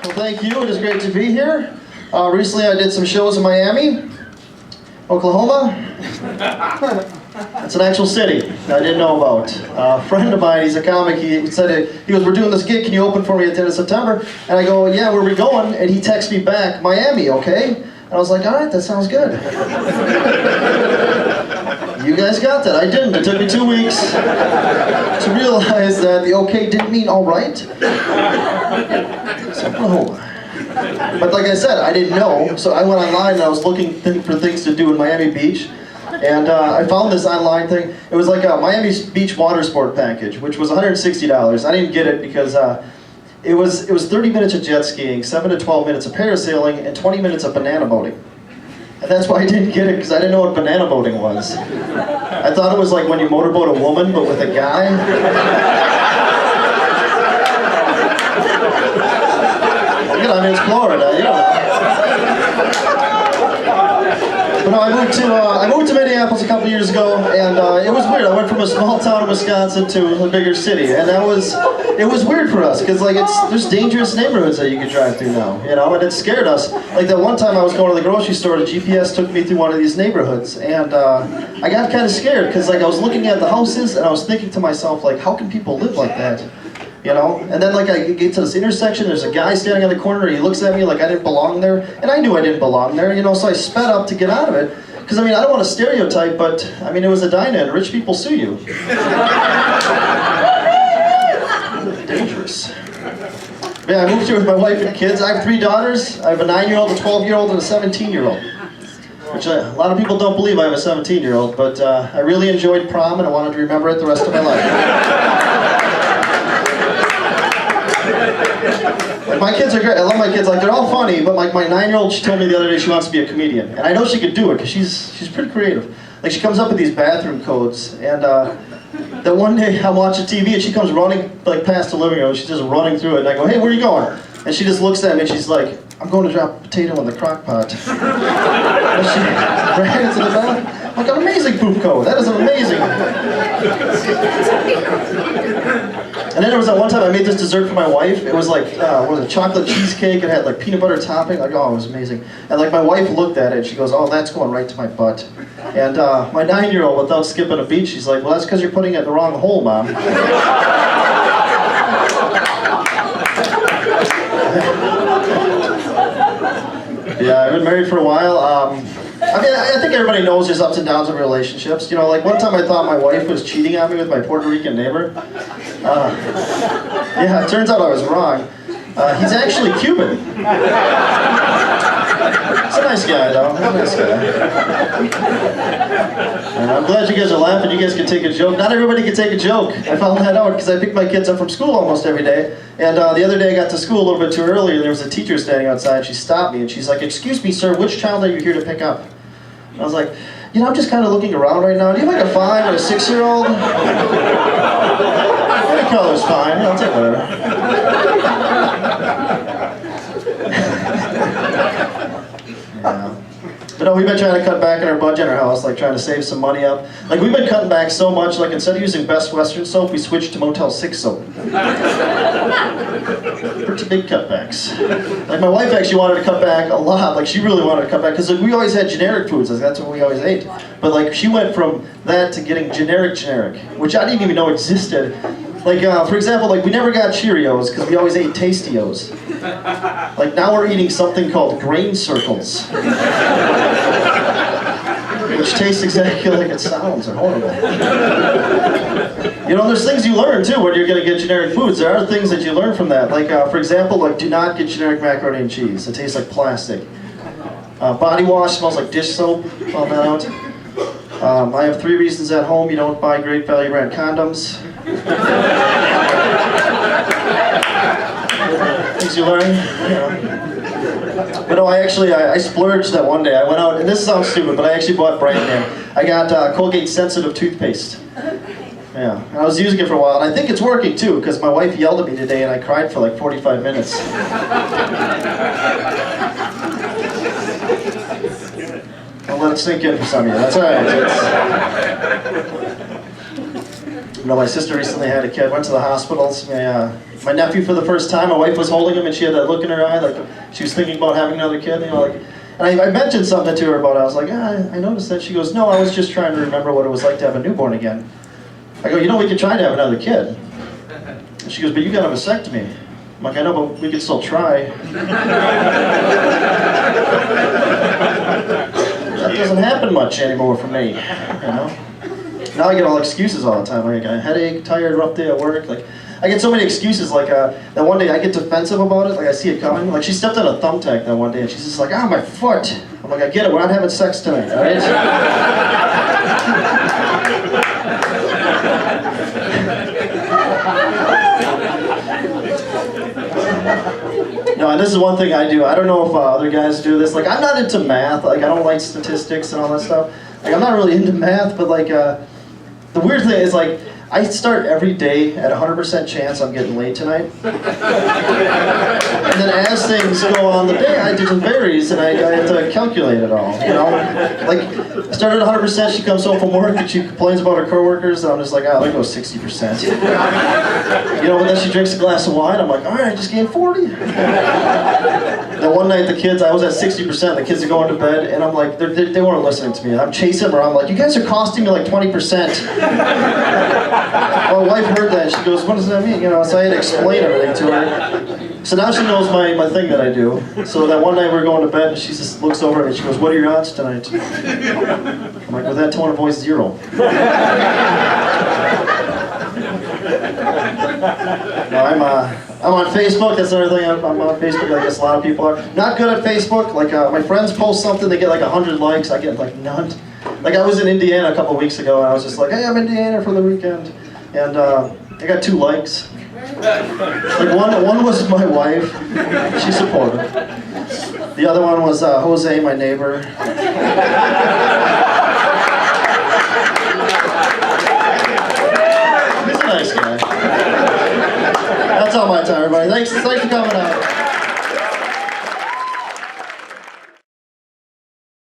Well, thank you. It is great to be here. Recently I did some shows in Miami, Oklahoma. It's an actual city that I didn't know about. A friend of mine, he's a comic, he said, he goes, we're doing this gig, can you open for me at the end of September? And I go, yeah, where are we going? And he texts me back, Miami, okay? And I was like, all right, that sounds good. You guys got that. I didn't. It took me 2 weeks to realize that the okay didn't mean all right. So, Oklahoma. But like I said, I didn't know, so I went online and I was looking for things to do in Miami Beach. And I found this online thing. It was like a Miami Beach water sport package, which was $160. I didn't get it because it was 30 minutes of jet skiing, 7 to 12 minutes of parasailing, and 20 minutes of banana boating. And that's why I didn't get it, because I didn't know what banana boating was. I thought it was like when you motorboat a woman, but with a guy. You know, I mean, it's Florida, you know. But no, I moved to Minneapolis a couple years ago, and it was weird. I went from a small town in Wisconsin to a bigger city, and it was weird for us, because like there's dangerous neighborhoods that you could drive through now, you know, and it scared us. Like that one time I was going to the grocery store, the GPS took me through one of these neighborhoods, and I got kind of scared, because like I was looking at the houses, and I was thinking to myself, like, how can people live like that? You know, and then like I get to this intersection, there's a guy standing on the corner, and he looks at me like I didn't belong there, and I knew I didn't belong there, you know, so I sped up to get out of it, because I mean, I don't want to stereotype, but I mean, it was a dine-in, rich people sue you. Dangerous. But yeah, I moved here with my wife and kids. I have 3 daughters. I have a 9-year-old, a 12-year-old, and a 17-year-old. Which a lot of people don't believe I have a 17-year-old, but I really enjoyed prom, and I wanted to remember it the rest of my life. Like, my kids are great. I love my kids. Like, they're all funny, but like my 9-year-old, she told me the other day she wants to be a comedian. And I know she could do it, because she's pretty creative. Like, she comes up with these bathroom codes, and that one day I'm watching TV, and she comes running like past the living room, and she's just running through it, and I go, hey, where are you going? And she just looks at me, and she's like, I'm going to drop a potato in the crock pot. And she ran into the bathroom. Like, an amazing poop code. That is amazing. And then there was that one time I made this dessert for my wife. It was like, what was it, chocolate cheesecake. It had like peanut butter topping. Like, oh, it was amazing. And like my wife looked at it and she goes, oh, that's going right to my butt. And my 9-year-old, without skipping a beat, she's like, well, that's because you're putting it in the wrong hole, Mom. Yeah, I've been married for a while. I mean, I think everybody knows there's ups and downs in relationships. You know, like one time I thought my wife was cheating on me with my Puerto Rican neighbor. Yeah, it turns out I was wrong. He's actually Cuban. He's a nice guy, though. He's a nice guy. And I'm glad you guys are laughing. You guys can take a joke. Not everybody can take a joke. I found that out because I pick my kids up from school almost every day. And the other day I got to school a little bit too early, and there was a teacher standing outside. She stopped me, and she's like, excuse me, sir, which child are you here to pick up? And I was like, you know, I'm just kind of looking around right now. Do you have like a 5 or a 6-year-old? Any color's fine. I'll take whatever. Yeah. But no, we've been trying to cut back on our budget in our house, like trying to save some money up. Like, we've been cutting back so much, like instead of using Best Western soap, we switched to Motel 6 soap. Pretty big cutbacks. Like, my wife actually wanted to cut back a lot. Like, she really wanted to cut back, because like, we always had generic foods, like, that's what we always ate. But like, she went from that to getting generic, which I didn't even know existed. Like, for example, like, we never got Cheerios, because we always ate Tastios. Like, now we're eating something called Grain Circles. Which tastes exactly like it sounds. They're horrible. You know, there's things you learn, too, when you're going to get generic foods. There are things that you learn from that. Like, for example, like, do not get generic macaroni and cheese. It tastes like plastic. Body wash smells like dish soap. Found that out. I have 3 reasons at home you don't buy Great Value brand condoms. Things you learn, you know. But no, I splurged that one day. I went out, and this sounds stupid, but I actually bought brand name. I got Colgate Sensitive toothpaste. Yeah, and I was using it for a while, and I think it's working too, because my wife yelled at me today, and I cried for like 45 minutes. I'll let it sink in for some of you. That's all right. You know, my sister recently had a kid. Went to the hospital. my nephew for the first time. My wife was holding him and she had that look in her eye, like she was thinking about having another kid. You know, like, and I mentioned something to her about it. I was like, I noticed that. She goes, no, I was just trying to remember what it was like to have a newborn again. I go, you know, we could try to have another kid. And she goes, but you got a vasectomy. I'm like, I know, but we could still try. That doesn't happen much anymore for me, you know? Now I get all excuses all the time. Like, I got a headache, tired, rough day at work. Like, I get so many excuses. Like, that one day I get defensive about it. Like, I see it coming. Like, she stepped on a thumbtack that one day, and she's just like, ah, my foot. I'm like, I get it. We're not having sex tonight, all right? No, and this is one thing I do. I don't know if other guys do this. Like, I'm not into math. Like, I don't like statistics and all that stuff. Like, I'm not really into math, but like, the weird thing is, like, I start every day at 100% chance I'm getting late tonight. And then as things go on the day, it just varies, and I have to calculate it all, you know? Like, I started at 100%, she comes home from work, and she complains about her coworkers, and I'm just like, oh, there goes 60%. You know, but then she drinks a glass of wine, I'm like, all right, I just gained 40. Then one night, the kids, I was at 60%, the kids are going to bed, and I'm like, they weren't listening to me. I'm chasing them around, like, you guys are costing me like 20%. My wife heard that, she goes, what does that mean? You know, so I had to explain everything to her. So now she knows my thing that I do. So that one night we were going to bed, and she just looks over at me and she goes, what are your odds tonight? I'm like, with that tone of voice, 0. No, I'm on Facebook. That's another thing. I'm on Facebook. I guess a lot of people are. Not good at Facebook. Like, my friends post something, they get like 100 likes. I get like none. Like, I was in Indiana a couple weeks ago, and I was just like, hey, I'm in Indiana for the weekend. And I got 2 likes. Like, one was my wife. She supported. The other one was Jose, my neighbor. He's a nice guy. That's all my time, everybody. Thanks for coming out.